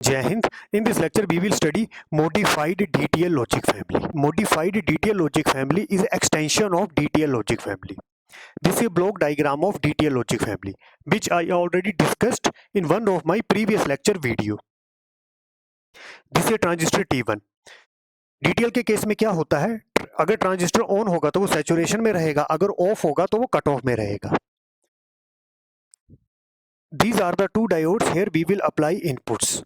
Jai Hind. In this lecture, we will study modified DTL logic family. Modified DTL logic family is an extension of DTL logic family. This is a block diagram of DTL logic family, which I already discussed in one of my previous lecture video. This is a transistor T1. DTL के case में क्या होता है, अगर transistor on होगा तो वो saturation में रहेगा, अगर ऑफ होगा तो वो कट ऑफ में रहेगा. These are the two diodes. Here we will apply inputs.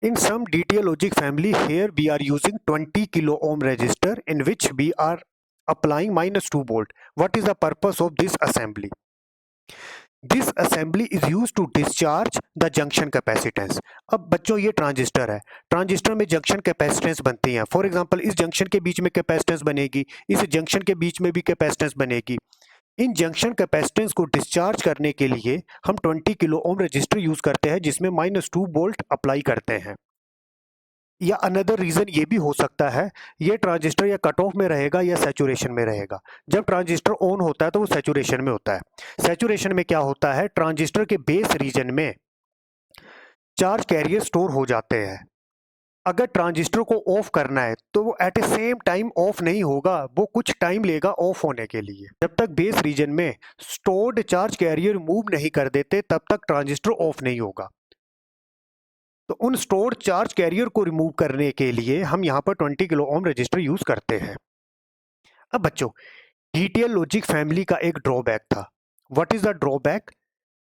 In some DTL logic family, here we are using 20 kilo ohm resistor in which we are applying -2 volt. What is the purpose of this assembly? This assembly is used to discharge the junction capacitance. अब बच्चों ये transistor है, transistor में junction capacitance बनती हैं. For example इस junction के बीच में कैपेसिटेंस बनेगी, इस जंक्शन के बीच में भी कैपेसिटेंस बनेगी. इन जंक्शन कैपेसिटेंस को डिस्चार्ज करने के लिए हम 20 किलो ओम रजिस्टर यूज करते हैं जिसमें -2 वोल्ट अप्लाई करते हैं. या अनदर रीजन ये भी हो सकता है, ये ट्रांजिस्टर या कट ऑफ में रहेगा या सैचुरेशन में रहेगा. जब ट्रांजिस्टर ऑन होता है तो वो सैचुरेशन में होता है. सैचुरेशन में क्या होता है, ट्रांजिस्टर के बेस रीजन में चार्ज कैरियर स्टोर हो जाते हैं. अगर ट्रांजिस्टर को ऑफ करना है तो वो at a same time off नहीं होगा, वो कुछ टाइम लेगा ऑफ होने के लिए. जब तक बेस रीजन में स्टोर्ड चार्ज कैरियर मूव नहीं कर देते तब तक ट्रांजिस्टर ऑफ नहीं होगा. तो उन स्टोर्ड चार्ज कैरियर को रिमूव करने के लिए हम यहाँ पर 20 किलो ओम रजिस्टर यूज करते हैं. अब बच्चों डीटीएल लॉजिक फैमिली का एक ड्रॉबैक था. What is the drawback?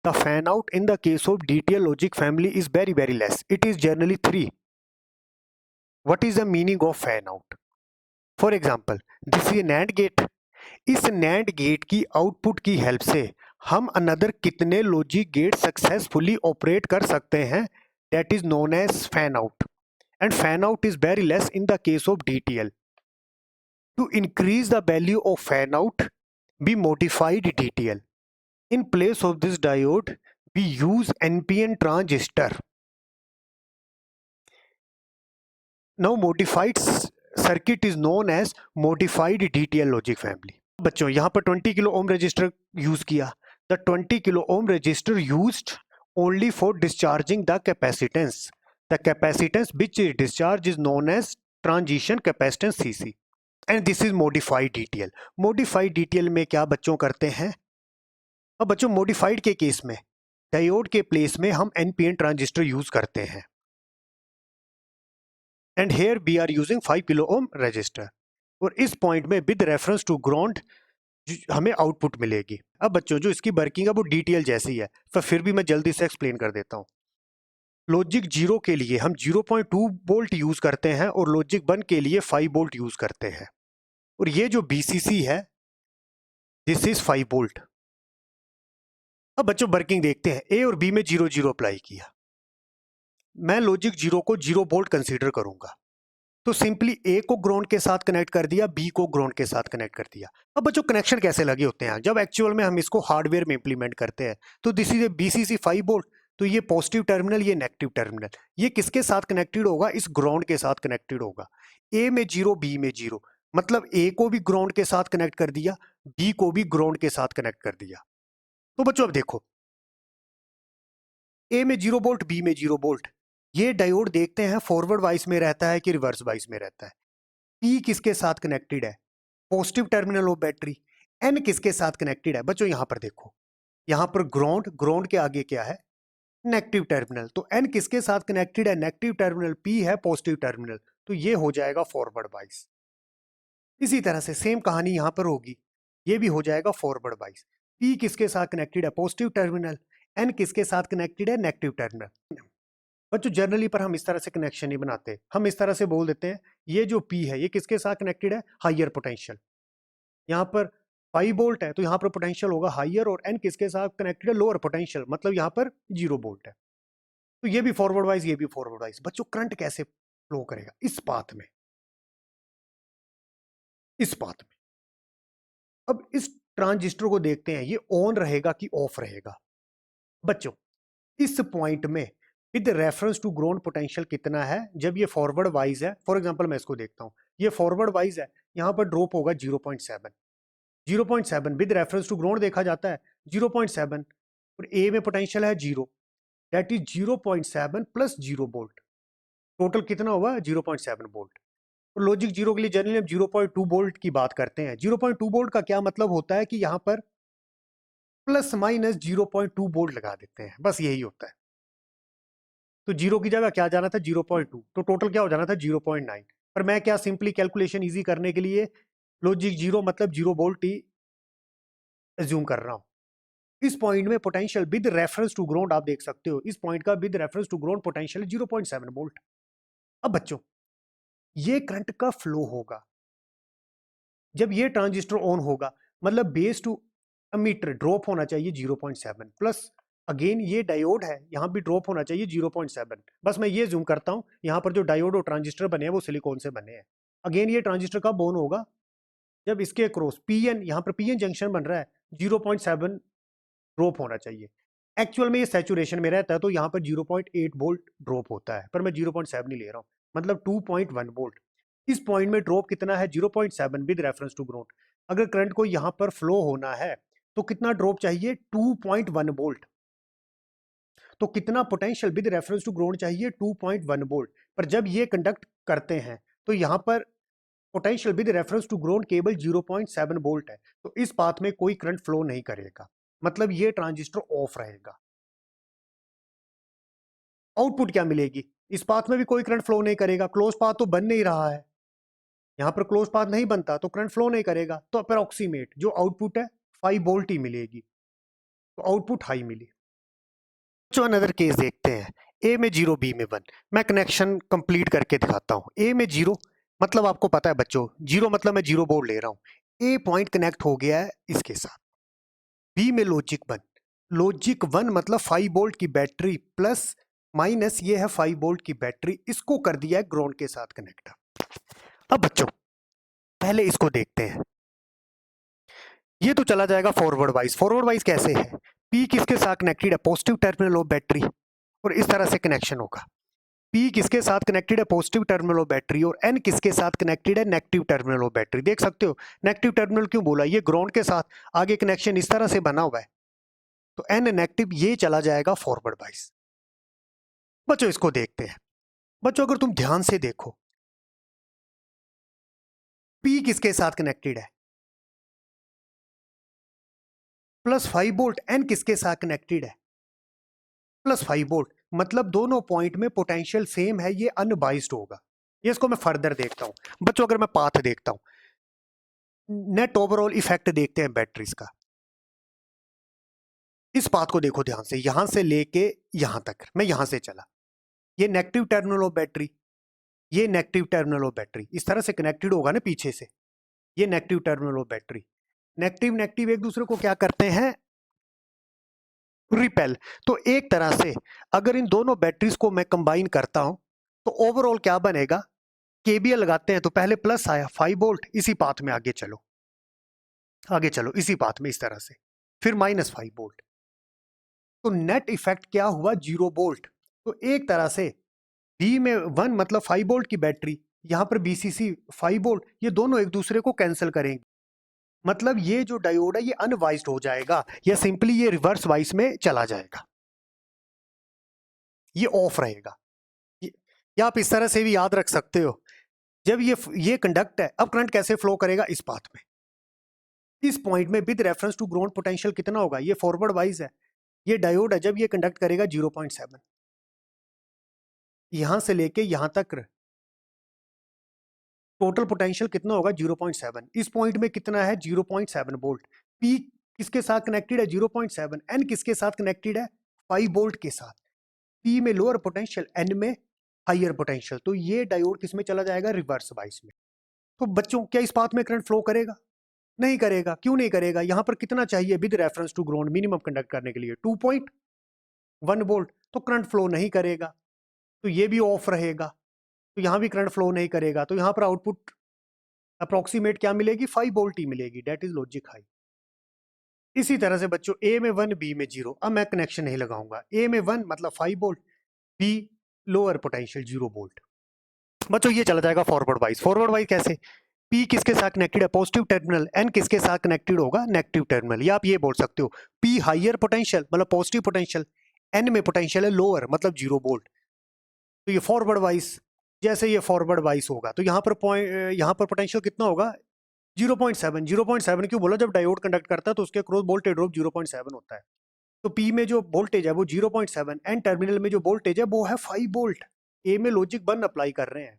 The fan out in the case of DTL logic family is very very less. It is generally 3. What is the meaning of fan out? For example, this is a NAND gate. इस NAND gate की output की help से हम another कितने logic gate successfully operate कर सकते हैं, that is known as fan out. And fan out is very less in the case of DTL. To increase the value of fan out, we modified DTL. In place of this diode, we use NPN transistor. Now modified circuit is known as modified DTL logic family. बच्चों यहाँ पर 20 kilo ohm resistor use किया. The 20 kilo ohm resistor used only for discharging the capacitance. The capacitance which is discharged is known as transition capacitance CC. And this is modified DTL. Modified DTL में क्या बच्चों करते हैं? अब बच्चों modified के case में डायोड के प्लेस में हम NPN ट्रांजिस्टर यूज करते हैं. And here we are using 5 kilo ohm resistor. और इस पॉइंट में विद रेफरेंस टू ग्राउंड हमें आउटपुट मिलेगी. अब बच्चों जो इसकी वर्किंग है वो डीटीएल जैसी है, तो फिर भी मैं जल्दी से एक्सप्लेन कर देता हूँ. लॉजिक 0 के लिए हम 0.2 वोल्ट यूज करते हैं और लॉजिक 1 के लिए 5 वोल्ट यूज करते हैं. और ये जो बीसीसी है दिस इज 5 वोल्ट. अब बच्चों वर्किंग देखते हैं. ए और बी में 0 अप्लाई किया. मैं लॉजिक 0 को 0 वोल्ट कंसीडर करूंगा, तो सिंपली ए को ग्राउंड के साथ कनेक्ट कर दिया, बी को ग्राउंड के साथ कनेक्ट कर दिया. अब बच्चों कनेक्शन कैसे लगे होते हैं जब एक्चुअल में हम इसको हार्डवेयर में इंप्लीमेंट करते हैं. तो this is A BCC 5 volt, तो ये पॉजिटिव टर्मिनल, ये नेगेटिव टर्मिनल, ये किसके साथ कनेक्टेड होगा? इस ग्राउंड के साथ कनेक्टेड होगा. ए में 0, बी में 0, मतलब ए को भी ग्राउंड के साथ कनेक्ट कर दिया, बी को भी ग्राउंड के साथ कनेक्ट कर दिया. तो बच्चों अब देखो, ए में 0 वोल्ट, बी में 0 वोल्ट. ये डायोड देखते हैं फॉरवर्ड वाइस में रहता है कि रिवर्स वाइस में रहता है. पी किसके साथ कनेक्टेड है? Positive terminal of battery. N किसके साथ कनेक्टेड है? बच्चों यहां पर देखो, यहां पर ग्राउंड, ग्राउंड के आगे क्या है? Negative terminal. तो एन किसके साथ कनेक्टेड है? Negative terminal. पी है पॉजिटिव टर्मिनल, तो ये हो जाएगा फॉरवर्ड वाइस. इसी तरह से सेम कहानी यहां पर होगी, ये भी हो जाएगा फॉरवर्ड वाइस. पी किसके साथ कनेक्टेड है? Positive terminal. एन किसके साथ कनेक्टेड है? Negative terminal. बच्चों जनरली पर हम इस तरह से कनेक्शन नहीं बनाते, हम इस तरह से बोल देते हैं ये जो P है ये किसके साथ कनेक्टेड है? Higher potential. यहाँ पर 5 वोल्ट है तो यहाँ पर पोटेंशियल होगा हायर, और N किसके साथ कनेक्टेड है? लोअर पोटेंशियल, मतलब यहाँ पर 0 वोल्ट है. तो ये भी फॉरवर्ड वाइज, ये भी फॉरवर्ड वाइज. बच्चों करंट कैसे फ्लो करेगा? इस पाथ में, इस पाथ में. अब इस ट्रांजिस्टर को देखते हैं, ये ऑन रहेगा कि ऑफ रहेगा. बच्चों इस पॉइंट में with reference to ground potential कितना है? जब ये फॉरवर्ड वाइज है, फॉर एग्जांपल मैं इसको देखता हूं, ये फॉरवर्ड वाइज है, यहां पर ड्रॉप होगा 0.7. 0.7 विद रेफरेंस टू ग्राउंड देखा जाता है 0.7, और ए में पोटेंशियल है 0. That is 0.7 plus 0 volt, total कितना हुआ 0.7 वोल्ट। तो लॉजिक जीरो के लिए जनरली हम 0.2 वोल्ट की बात करते हैं। 0.2 वोल्ट का क्या मतलब होता है कि यहाँ पर प्लस माइनस 0.2 वोल्ट लगा देते हैं, बस यही होता है। तो जीरो की जगह क्या जाना था 0.2, तो टोटल क्या हो जाना था 0.9। पर मैं क्या सिंपली कैलकुलेशन इजी करने के लिए लॉजिक जीरो मतलब 0 वोल्ट ही एज्यूम कर रहा हूं। इस पॉइंट में potential with reference to ground आप देख सकते हो, इस पॉइंट का with reference to ground potential 0.7 volt. अब बच्चों ये करंट का फ्लो होगा जब ये ट्रांजिस्टर ऑन होगा, मतलब बेस टू एमीटर ड्रॉप होना चाहिए 0.7 प्लस अगेन ये डायोड है, यहां भी ड्रॉप होना चाहिए 0.7। बस मैं ये जूम करता हूं, यहां पर जो डायोड और ट्रांजिस्टर बने हैं वो सिलिकॉन से बने हैं। अगेन ये ट्रांजिस्टर कब ऑन होगा जब इसके क्रॉस पीएन, यहां पर पीएन जंक्शन बन रहा है, 0.7 ड्रॉप होना चाहिए। एक्चुअल में ये सैचुरेशन में रहता है तो यहाँ पर 0.8 वोल्ट ड्रॉप होता है, पर मैं 0.7 नहीं ले रहा हूँ, मतलब 2.1 वोल्ट। इस पॉइंट में ड्रॉप कितना है 0.7 विद रेफरेंस टू ग्राउंड। अगर करंट को यहाँ पर फ्लो होना है तो कितना ड्रॉप चाहिए 2.1 वोल्ट। तो कितना potential with reference to ground चाहिए 2.1 वोल्ट। पर जब ये कंडक्ट करते हैं तो यहाँ पर potential with reference to ground केवल 0.7 वोल्ट है, तो इस पाथ में कोई करंट फ्लो नहीं करेगा, मतलब ये ट्रांजिस्टर ऑफ रहेगा। आउटपुट क्या मिलेगी, इस पाथ में भी कोई करंट फ्लो नहीं करेगा, क्लोज पाथ तो बन नहीं रहा है, यहां पर क्लोज पाथ नहीं बनता तो करंट फ्लो नहीं करेगा, तो अप्रोक्सीमेट जो आउटपुट है 5 वोल्ट ही मिलेगी, तो आउटपुट हाई मिली। जो अनदर केस देखते हैं, ए में 0 बी में 1। मैं कनेक्शन कंप्लीट करके दिखाता हूं। ए में 0 मतलब आपको पता है बच्चों, 0 मतलब मैं 0 वोल्ट ले रहा हूं। ए पॉइंट कनेक्ट हो गया है इसके साथ। बी में लॉजिक 1, लॉजिक 1 मतलब 5 वोल्ट की बैटरी प्लस माइनस ये है 5 वोल्ट की बैटरी, इसको कर दिया है ग्राउंड के साथ कनेक्ट। अब बच्चों पहले इसको देखते हैं, ये तो चला जाएगा फॉरवर्ड वाइज। फॉरवर्ड वाइज कैसे है, पी किसके साथ कनेक्टेड है पॉजिटिव टर्मिनल ऑफ बैटरी, और इस तरह से कनेक्शन होगा। पी किसके साथ कनेक्टेड है पॉजिटिव टर्मिनल ऑफ बैटरी, और एन किसके साथ कनेक्टेड है नेगेटिव टर्मिनल ऑफ बैटरी। देख सकते हो नेगेटिव टर्मिनल क्यों बोला, ये ग्राउंड के साथ आगे कनेक्शन इस तरह से बना हुआ है, तो एन नेगेटिव ये चला जाएगा फॉरवर्ड वाइज। बच्चों इसको देखते हैं। बच्चों अगर तुम ध्यान से देखो, पी किसके साथ कनेक्टेड है +5 वोल्ट, एन किसके साथ कनेक्टेड है +5 वोल्ट, मतलब दोनों पॉइंट में पोटेंशियल सेम है, ये अनबाइस्ड होगा। ये इसको मैं फर्दर देखता हूं बच्चों, अगर मैं पाथ देखता हूं, नेट ओवरऑल इफेक्ट देखते हैं बैटरीज का। इस पाथ को देखो ध्यान से, यहां से लेके यहां तक मैं यहां से चला, ये नेगेटिव टर्मिनल ऑफ बैटरी, ये नेगेटिव टर्मिनल ऑफ बैटरी इस तरह से कनेक्टेड होगा ना पीछे से, ये negative terminal of battery. Negative negative एक दूसरे को क्या करते हैं रिपेल। तो एक तरह से अगर इन दोनों बैटरीज को मैं कंबाइन करता हूं तो ओवरऑल क्या बनेगा, केबीएल लगाते हैं तो पहले प्लस आया 5 वोल्ट, इसी पाथ में आगे चलो, आगे चलो इसी पाथ में इस तरह से, फिर -5 वोल्ट, तो नेट इफेक्ट क्या हुआ 0 वोल्ट। तो एक तरह से बी में 1 मतलब 5 वोल्ट की बैटरी, यहां पर बीसीसी 5 वोल्ट, ये दोनों एक दूसरे को कैंसिल करेंगे, मतलब ये जो डायोड है ये अनवाइज्ड हो जाएगा, या सिंपली ये रिवर्स वाइस में चला जाएगा, ये ऑफ रहेगा। या आप इस तरह से भी याद रख सकते हो, जब ये कंडक्ट है, अब करंट कैसे फ्लो करेगा इस पाथ में, इस पॉइंट में with reference to ground potential कितना होगा, ये फॉरवर्ड वाइज है, ये डायोड है, जब ये कंडक्ट करेगा 0.7, यहां से लेके यहां तक टोटल पोटेंशियल कितना होगा 0.7। इस पॉइंट में कितना है 0.7 वोल्ट। पी किसके साथ कनेक्टेड है 0.7, एन किसके साथ कनेक्टेड है 5 वोल्ट के साथ। पी में लोअर पोटेंशियल, एन में हायर पोटेंशियल, तो ये डायोड किस में चला जाएगा रिवर्स वाइस में। तो बच्चों क्या इस पाथ में करंट फ्लो करेगा, नहीं करेगा। क्यों नहीं करेगा, यहां पर कितना चाहिए with reference to ground minimum conduct करने के लिए 2.1 वोल्ट, तो करंट फ्लो नहीं करेगा, तो ये भी ऑफ रहेगा, तो यहां भी करंट फ्लो नहीं करेगा, तो यहां पर आउटपुट अप्रोक्सीमेट क्या मिलेगी 5 वोल्ट ही मिलेगी, डेट इज लॉजिक हाई। इसी तरह से बच्चों ए में 1 बी में 0, अब मैं कनेक्शन नहीं लगाऊंगा, ए में 1 मतलब 5 volt, B lower potential 0 volt. बच्चों ये चला जाएगा फॉरवर्ड वाइज। फॉरवर्ड वाइज कैसे, पी किसके साथ कनेक्टेड है पॉजिटिव टर्मिनल, एन किसके साथ कनेक्टेड होगा नेगेटिव टर्मिनल, या आप ये बोल सकते हो पी हायर पोटेंशियल मतलब पॉजिटिव पोटेंशियल, एन में पोटेंशियल है लोअर मतलब 0 वोल्ट, तो ये फॉरवर्ड वाइस, जैसे ये फॉरवर्ड वाइस होगा तो यहाँ पर पोटेंशियल कितना होगा 0.7। 0.7 क्यों बोला, जब डायोड कंडक्ट करता है तो उसके क्रॉस वोल्टेज ड्रॉप 0.7 होता है, तो पी में जो वोल्टेज है वो 0.7, एन टर्मिनल में जो वोल्टेज है वो है 5 वोल्ट। ए में लॉजिक 1 अप्लाई कर रहे हैं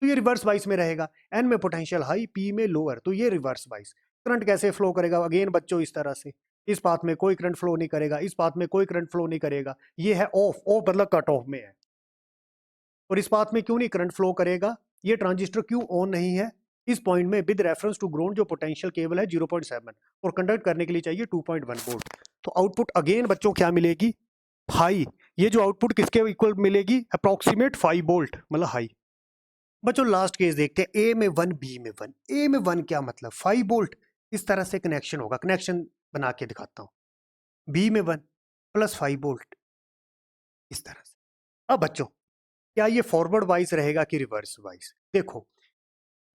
तो ये रिवर्स वाइस में रहेगा, एन में पोटेंशियल हाई पी में लोअर, तो ये रिवर्स वाइस। करंट कैसे फ्लो करेगा, अगेन बच्चों इस तरह से, इस पाथ में कोई करंट फ्लो नहीं करेगा, इस पाथ में कोई करंट फ्लो नहीं करेगा, ये है ऑफ, ऑफ मतलब कट ऑफ में है। और इस पाथ में क्यों नहीं करंट फ्लो करेगा, ये ट्रांजिस्टर क्यों ऑन नहीं है, इस पॉइंट में विद रेफरेंस टू ग्राउंड जो पोटेंशियल केबल है 0.7 और कंडक्ट करने के लिए चाहिए 2.1 वोल्ट, तो आउटपुट अगेन बच्चों क्या मिलेगी हाई। ये जो आउटपुट किसके इक्वल मिलेगी, अप्रोक्सीमेट 5 वोल्ट मतलब हाई। बच्चों लास्ट केस देखते हैं, ए में 1 बी में 1। ए में 1 क्या मतलब 5 वोल्ट, इस तरह से कनेक्शन होगा, कनेक्शन बना के दिखाता हूं, बी में 1 प्लस 5 वोल्ट इस तरह से। अब बच्चों क्या ये फॉरवर्ड वाइज रहेगा कि रिवर्स वाइज, देखो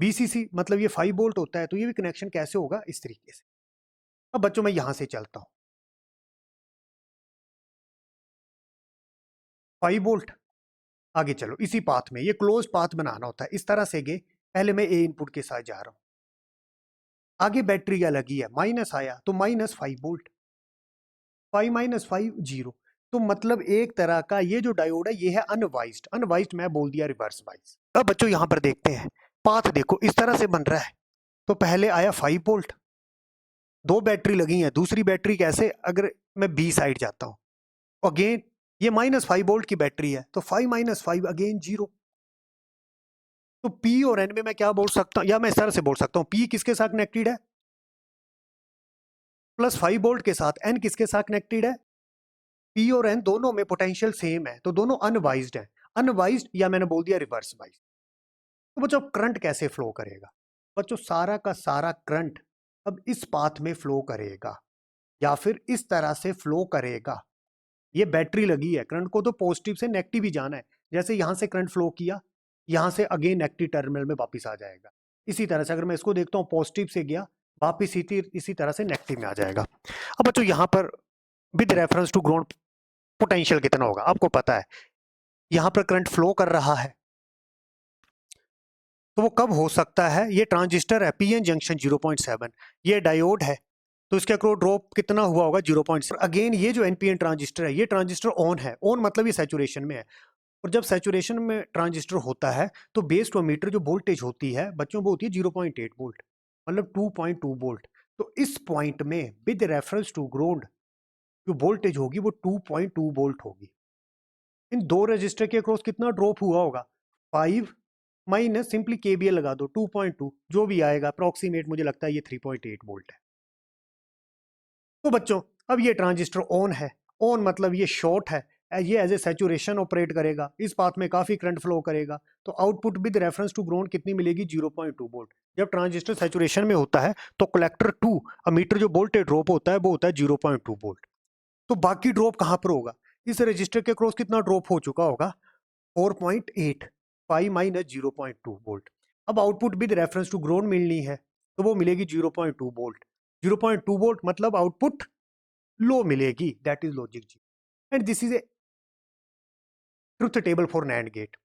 बीसीसी मतलब ये 5 वोल्ट होता है तो ये भी कनेक्शन कैसे होगा इस तरीके से। अब बच्चों मैं यहां से चलता हूं 5 वोल्ट, आगे चलो इसी पाथ में, ये क्लोज पाथ बनाना होता है, इस तरह से गए, पहले मैं ए इनपुट के साथ जा रहा हूं, आगे बैटरी क्या लगी है माइनस आया तो -5 वोल्ट, 5 - 5 0, तो मतलब एक तरह का ये जो डायोड है ये है अनवाइज्ड, अनवाइज्ड मैं बोल दिया रिवर्स वाइज। अब बच्चों यहां पर देखते हैं पाथ, देखो इस तरह से बन रहा है, तो पहले आया 5 वोल्ट, दो बैटरी लगी है, दूसरी बैटरी कैसे, अगर मैं बी साइड जाता हूं अगेन ये -5 वोल्ट की बैटरी है तो 5 - 5 अगेन 0, तो पी और एन में मैं क्या बोल सकता हूं, या मैं इस तरह से बोल सकता हूं पी किसके साथ कनेक्टेड है +5 वोल्ट के साथ, एन किसके साथ कनेक्टेड है, पी और एन दोनों में पोटेंशियल सेम है तो दोनों अनवाइज्ड है, अनवाइज्ड या मैंने बोल दिया रिवर्स वाइज। तो बच्चों करंट कैसे फ्लो करेगा, बच्चों सारा का सारा करंट अब इस पाथ में फ्लो करेगा या फिर इस तरह से फ्लो करेगा, ये बैटरी लगी है, करंट को तो पॉजिटिव से नेगेटिव ही जाना है, जैसे यहां से करंट फ्लो किया यहां से अगेन नेगेटिव टर्मिनल में वापस आ जाएगा, इसी तरह से अगर मैं इसको देखता हूं पॉजिटिव से गया वापस इसी तरह से नेगेटिव में आ जाएगा। अब बच्चों यहां पर with reference to ground potential कितना होगा आपको पता है, यहां पर करंट फ्लो कर रहा है तो वो कब हो सकता है, ये ट्रांजिस्टर है पीएन जंक्शन 0.7, ये डायोड है तो इसके अक्रॉस ड्रॉप कितना हुआ होगा 0.7। अगेन ये जो एनपीएन ट्रांजिस्टर है ये ट्रांजिस्टर ऑन है, ऑन मतलब ये सैचुरेशन में है, और जब सैचुरेशन में ट्रांजिस्टर होता है तो बेस टू मीटर जो वोल्टेज होती है बच्चों वो होती है 0.8 वोल्ट मतलब 2.2 वोल्ट, तो इस पॉइंट में विद रेफरेंस टू ग्राउंड जो वोल्टेज होगी वो 2.2 वोल्ट होगी। इन दो रजिस्टर के अक्रॉस कितना ड्रॉप हुआ होगा 5 माइनस सिंपली केबीएल लगा दो 2.2, जो भी आएगा अप्रोक्सीमेट मुझे लगता है ये 3.8 वोल्ट है। तो बच्चों अब ये ट्रांजिस्टर ऑन है, ऑन मतलब ये शॉर्ट है, ये एज ए सैचुरेशन ऑपरेट करेगा, इस पाथ में काफी करंट फ्लो करेगा तो output with reference to ground कितनी मिलेगी 0.2 वोल्ट। जब ट्रांजिस्टर सैचुरेशन में होता है तो कलेक्टर 2 अमीटर जो वोल्टेज ड्रॉप होता है वो होता है 0.2 वोल्ट, तो बाकी ड्रॉप कहां पर होगा, इस रजिस्टर के क्रॉस कितना ड्रॉप हो चुका होगा 4.8, 5 माइनस 0.2 वोल्ट। अब output with reference to ground मिलनी है तो वो मिलेगी 0.2 वोल्ट, 0.2 वोल्ट मतलब आउटपुट लो मिलेगी, दैट इज लॉजिक जी, and this is a truth table for NAND gate.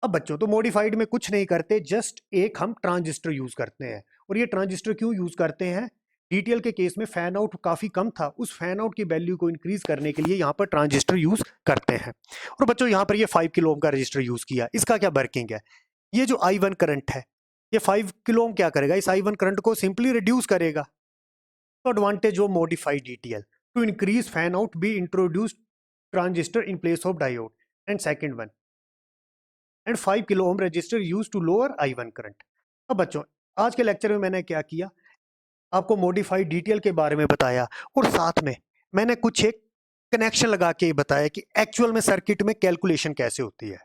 अब बच्चों तो मॉडिफाइड में कुछ नहीं करते, जस्ट एक हम ट्रांजिस्टर यूज करते हैं, और ये ट्रांजिस्टर क्यों यूज करते हैं, डीटीएल के केस में फैन आउट काफी कम था, उस फैन आउट की वैल्यू को इंक्रीज करने के लिए यहाँ पर ट्रांजिस्टर यूज करते हैं। और बच्चों यहाँ पर ये 5 किलो ओम का रजिस्टर यूज किया, इसका क्या वर्किंग है, ये जो I1 करंट है ये 5 किलो ओम क्या करेगा, इस I1 करंट को सिंपली रिड्यूस करेगा, तो advantage of modified DTL to increase fan out be introduced transistor in place of diode, and second one and 5 kilo ohm resistor use to lower I1 current. अब बच्चों आज के lecture में मैंने क्या किया, आपको मॉडिफाइड डीटीएल के बारे में बताया और साथ में मैंने कुछ एक कनेक्शन लगा के बताया कि एक्चुअल में सर्किट में कैलकुलेशन कैसे होती है।